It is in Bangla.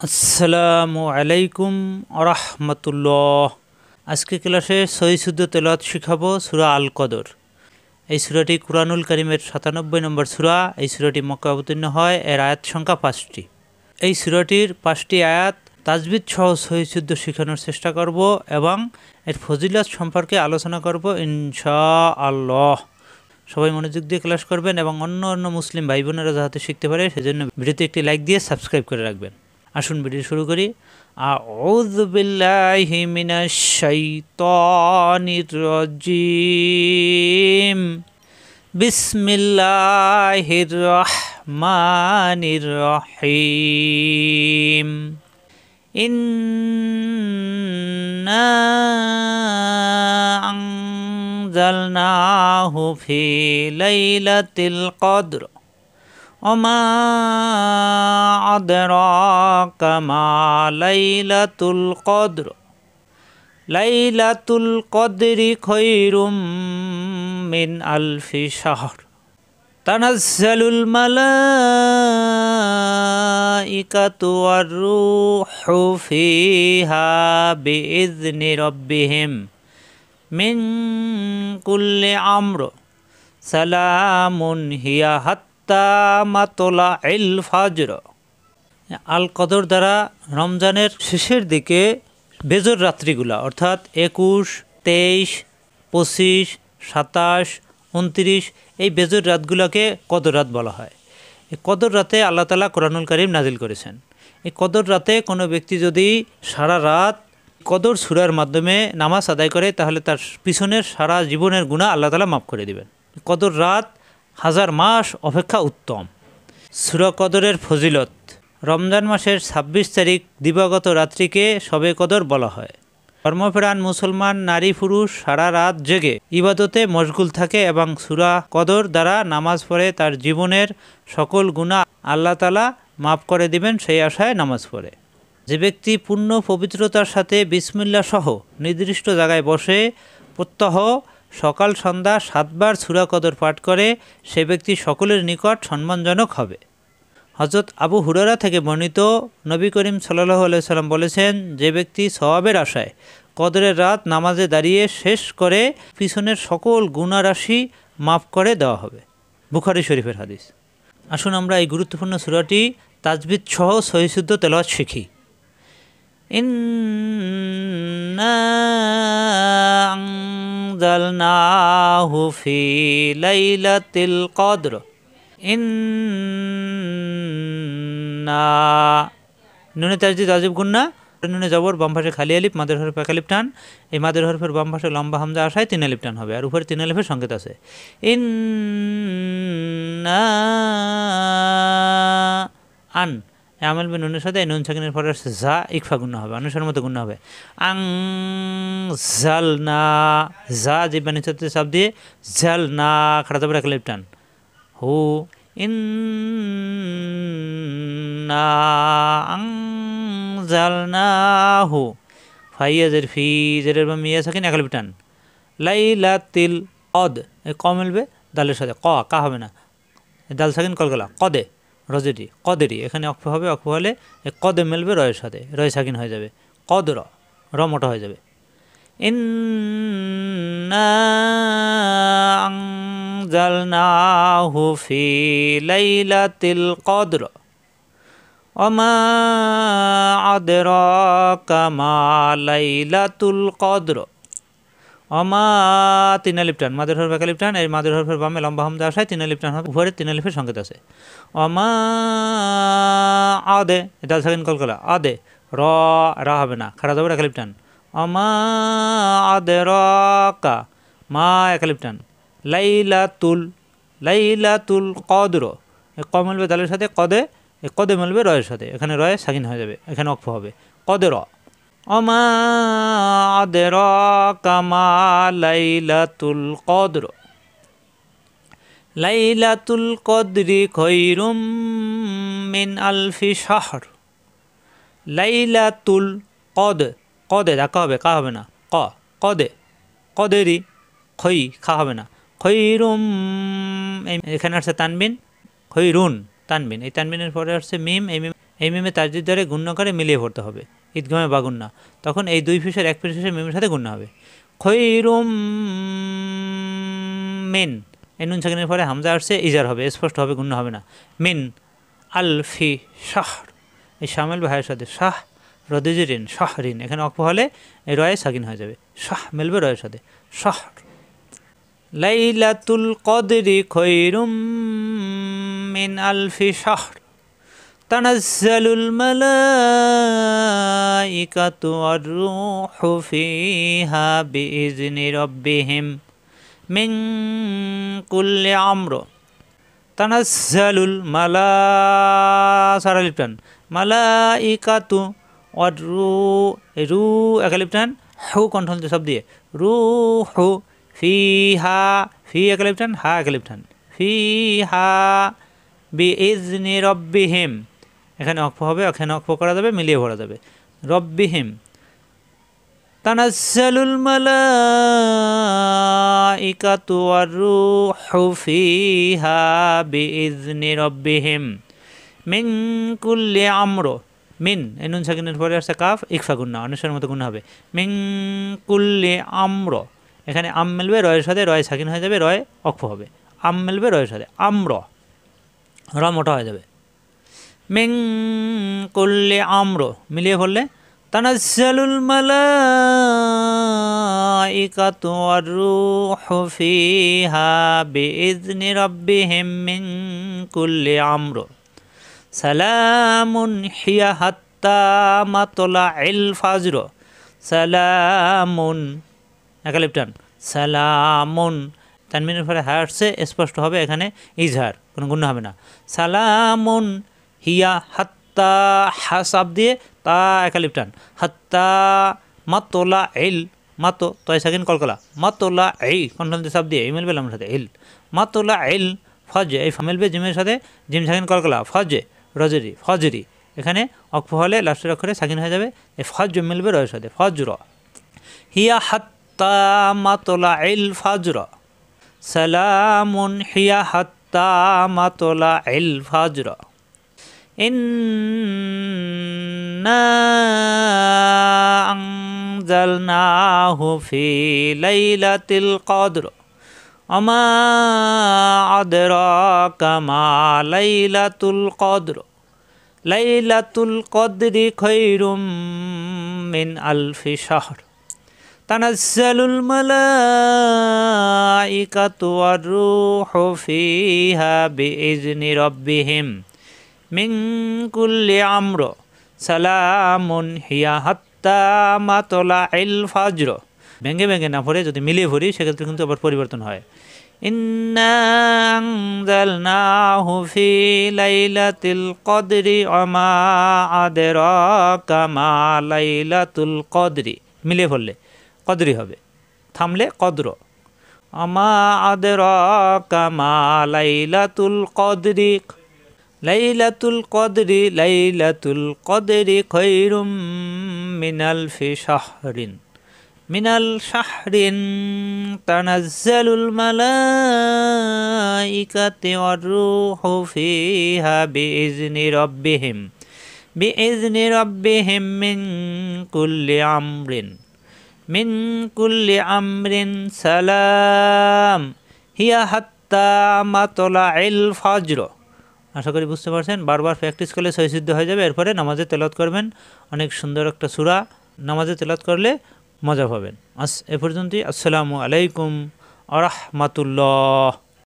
আসসালামু আলাইকুম আরহামতুল্লাহ। আজকে ক্লাসে সহি শুদ্ধ তেলাওয়াত শিখাবো সূরা আল কদর। এই সূরাটি কুরআনুল কারীমের ৯৭ নম্বর সূরা। এই সূরাটি মক্কা অবতীর্ণ হয়। এর আয়াত সংখ্যা ৫টি। এই সূরাটির ৫টি আয়াত তাজবিদ সহ সহি শুদ্ধ শেখানোর চেষ্টা করব এবং এর ফজিলত সম্পর্কে আলোচনা করব ইনশাআল্লাহ। সবাই মনোযোগ দিয়ে ক্লাস করবেন এবং অন্য মুসলিম ভাই বোনেরা যাতে শিখতে পারে সেজন্য ভিডিওতে একটি লাইক দিয়ে সাবস্ক্রাইব করে রাখবেন। আসুন ভিডিও শুরু করি। আউযু বিল্লাহি মিনাশ শাইতানির রাজিম। বিসমিল্লাহির রহমানির রহিম। ইন্না আনজালনাহু ফি লাইলাতিল কদর ওমা আদরাকা মা লাইলাতুল কদর। লাইলাতুল কদরি খায়রুম মিন আলফি শাহর। তানাজ্জালুল মালাইকাতু ওয়ার রূহু ফিহা বিইذনি রাব্বিহিম মিন কুল্লি আমর। সালামুন হিয়া মাতলাইল ফাজর। আল কদর দ্বারা রমজানের শেষের দিকে বেজর রাত্রিগুলা অর্থাৎ ২১, ২৩, ২৫, ২৭, ২৯ এই বেজর রাতগুলোকে কদর রাত বলা হয়। এই কদর রাতে আল্লাহ তাআলা কুরআনুল কারীম নাজিল করেছেন। এই কদর রাতে কোনো ব্যক্তি যদি সারা রাত কদর সূরার মাধ্যমে নামাজ আদায় করে তাহলে তার পিছনের সারা জীবনের গুনাহ আল্লাহ তাআলা মাফ করে দিবেন। কদর রাত ১০০০ মাস অপেক্ষা উত্তম। সূরা কদরের ফজিলত। রমজান মাসের ২৬ তারিখ দিবাগত রাত্রিকে শবে কদর বলা হয়। কর্মপ্রাণ মুসলমান নারী পুরুষ সারা রাত জেগে ইবাদতে মশগুল থাকে এবং সূরা কদর দ্বারা নামাজ পড়ে তার জীবনের সকল গুনাহ আল্লাহ তাআলা মাফ করে দিবেন সেই আশায় নামাজ পড়ে। যে ব্যক্তি পূর্ণ পবিত্রতার সাথে বিসমিল্লাহ সহ নির্দিষ্ট জায়গায় বসে প্রত্যহ সকাল সন্ধ্যা ৭ বার সূরা কদর পাঠ করে সে ব্যক্তি সকলের নিকট সম্মানজনক হবে। হযরত আবু হুরায়রা থেকে বর্ণিত, নবী করিম সাল্লাল্লাহু আলাইহি সাল্লাম বলেছেন, যে ব্যক্তি সওয়াবের আশায় কদরের রাত নামাজে দাঁড়িয়ে শেষ করে পিছনের সকল গুনাহ রাশি মাফ করে দেওয়া হবে। বুখারী শরীফের হাদিস। আসুন আমরা এই গুরুত্বপূর্ণ সূরাটি তাজবিদ সহ সহি শুদ্ধ তেলাওয়াত শিখি। ইন্না আনজালনাহু ফি লাইলাতিল কদর। ইন্না নুনে তাজদিদ ওয়াজিব গুন্না, নুনে জবর, বাম পাশে খালি আলিফ, মাদের হরফে এক আলিফ টান। এই মাদের হরফের বাম পাশে লম্বা হামজা আসায় ৩ আলিফ টান হবে আর উপরে ৩ আলিফের সংকেত আছে। ইন্না আন আমল বে নুনের সাথে নুন সাকিনের পরে আসছে যা, ইকফা গুন্না হবে, অনুসার মতো গুন্না হবে। আং জালনা, যা জিব্বা নিচে চাপ দিয়ে জালনা খাড়া যাবে এক আলিফ টান। হু ইন্না আনজালনাহু ফাইয়াজের ফি জেরের বা মিয়া সাকিন এক আলিফ টান। লাইলাতিল কদ, এই ক মিলবে দালের সাথে, কা হবে না, দাল সাকিন কলকলা, কদে রজেটি কদেরি, এখানে অক্ফ হবে, অক্ফ হলে কদে মিলবে রয়ের সাথে, রয় সাকিন হয়ে যাবে, কদর র মোটা হয়ে যাবে। ইন্না আনজালনাহু ফি লাইলাতিল কদর ওমা আদরাকা মা লাইলাতুল কদর। অমা ৩ আলিফ টান, মাদের হরফ এক আলিফ টান। এই মাদের হরফের বামে লম্বা হামজা আসায় ৩ আলিফ টান হবে, উপরে ৩ আলিফের সংকেত আছে। অমা আদে, দাল সাকিন কলকলা, আদে রা হবে না, খাড়া যাবে এক আলিফ টান। অমা আদরাকা মা এক আলিফ টান। লাইলাতুল কদর, ক মিলবে দালের সাথে, কদে মিলবে রয়ের সাথে, এখানে রয়ে সাকিন হয়ে যাবে, এখানে অক্ফ হবে, কদর। ওমা আদরাকা মা লাইলাতুল কদর। লাইলাতুল কদরি খায়রুম মিন আলফি শাহর। লাইলাতুল কদে ধাক্কা হবে, কা হবে না, কদে কদেরি, খা হবে না, খৈরুম, এখানে আসছে তানবিন, খৈরুন তানবিন, এই তানবিনের পরে আসছে মিম, এই মিম এই মিমে তাজদিদ দ্বারা গুণ্য করে মিলিয়ে পড়তে হবে, ঈদগামে বা গুন্না। তখন এই দুই পেশের এক পেশের মিমের সাথে গুণ্য হবে। খৈরুম মিন, এই নুন সাকিনের পরে হামজা আসছে, ইজার হবে, স্পষ্ট হবে, গুণ্য হবে না। মিন আলফি শাহর, এই শামেল ভাইয়ের সাথে শাহ রদিজিরিন শাহরিন, এখানে অক্ষ হলে এই রয়ে সাকিন হয়ে যাবে, শাহ মিলবে রয়ের সাথে, শাহর। লাইলাতুল কদরি খৈরুম মিন আলফি শাহর তানাজ্জালুল মালাইকাতু ওয়ার রূহু ফিহা বিইজনি রাব্বিহিম মিন কুল্লি আমর। তানাজ্জালুল সারালিপ্টান মালাইকাতু ওয়ার রু একালিপ্টান হু কণ্ঠন সব দিয়ে রূহু ফিহা, ফি একালিপ্টান হা একালিপ্টান ফিহা বিইজনি রাব্বিহিম, এখানে অক্ষ হবে, এখানে অক্ষ করা যাবে, মিলিয়ে পড়া যাবে, রব্বিহিম। তানাজ্জালুল মালাইকাতু ওয়ার রূহু ফিহা বিইজনি রাব্বিহিম মিন কুল্লি আমর। মিন এই নুন সাকিনের পরে আসছে কাফ, ইকফা গুন্না, অনুসারের মতো গুন্না হবে, মিন কুল্লি আমর। এখানে আম মিলবে রয়ের সাথে, রয় সাকিন হয়ে যাবে, রয় অক্ষ হবে, আম মিলবে রয়ের সাথে, আমর, র মোটা হয়ে যাবে। মিন কুল্লি আমর মিলিয়ে পড়লে তানাজ্জালুল মালাইকাতু ওয়ার রূহু ফিহা বিইজনি রাব্বিহিম মিন কুল্লি আমর সালামুন হিয়া হাত্তা মাতলাইল ফাজর। সালামুন একালিপ্টান সালামুন, তানমিনের পরে হা আসছে, স্পষ্ট হবে, এখানে ইজহার, কোনো গুণ হবে না। সালামুন হিয়া হাত্তা, হাসাব দিয়ে তা একালিপ্টান হাত্তা মাতলা ইল, মাতো তয় সাকিন কলকলা, মাতলা এই কন্ট্রোল সাব দিয়ে এই মিলবে আমার সাথে ইল, মাতলা ইল ফজ, এই মিলবে জিমের সাথে জিম সাকিন কলকলা, ফজ রজরি ফজরি, এখানে অক্ষ হলে লাস্টের অক্ষরে সাকিন হয়ে যাবে, এই ফজ মিলবে রয়ের সাথে, ফজর। হিয়া হাত্তা মাতলা ইল ফজর সালামুন হিয়া হাত্তা মাতলা ইল ফজর। ইন্না আনজালনাহু ফি লাইলাতিল কদর ওমা আদরাকা মা লাইলাতুল কদর। লাইলাতুল কদরি খায়রুম মিন আলফি শাহর তানাজ্জালুল মালাইকাতু ওয়ার রূহু ফিহা বিইজনি রাব্বিহিম মিন কুল্লি আমর সালামুন হিয়া হাত্তা মাতলাইল ফাজর। ভেঙে ভেঙে না পড়ে যদি মিলিয়ে পড়ি সেক্ষেত্রে কিন্তু আবার পরিবর্তন হয়। ইন্না আনজালনাহু ফি লাইলাতিল কদরি ওমা আদরাকা মা লাইলাতুল কদরি, মিলিয়ে পড়লে কদরি হবে, থামলে কদর। ওমা আদরাকা মা লাইলাতুল কদরি। লাইলাতুল কদরি লাইলাতুল কদরি খায়রুম মিন আলফি শাহরিন মিনাল শাহরিন তানাজ্জালুল মালাইকাতু ওয়ার রূহু ফিহা বিইজনি রাব্বিহিম মিন কুল্লি আমরিন সালাম হিয়া হাত্তা মাতলাইল ফজর। আশা করি বুঝতে পারছেন, বারবার প্র্যাকটিস করলে সহিসিদ্ধ হয়ে যাবে। এরপরে নামাজে তেলাওয়াত করবেন, অনেক সুন্দর একটা সূরা নামাজে তেলাওয়াত করলে মজা পাবেন। এ পর্যন্তই। আসসালামু আলাইকুম ওয়া রাহমাতুল্লাহ।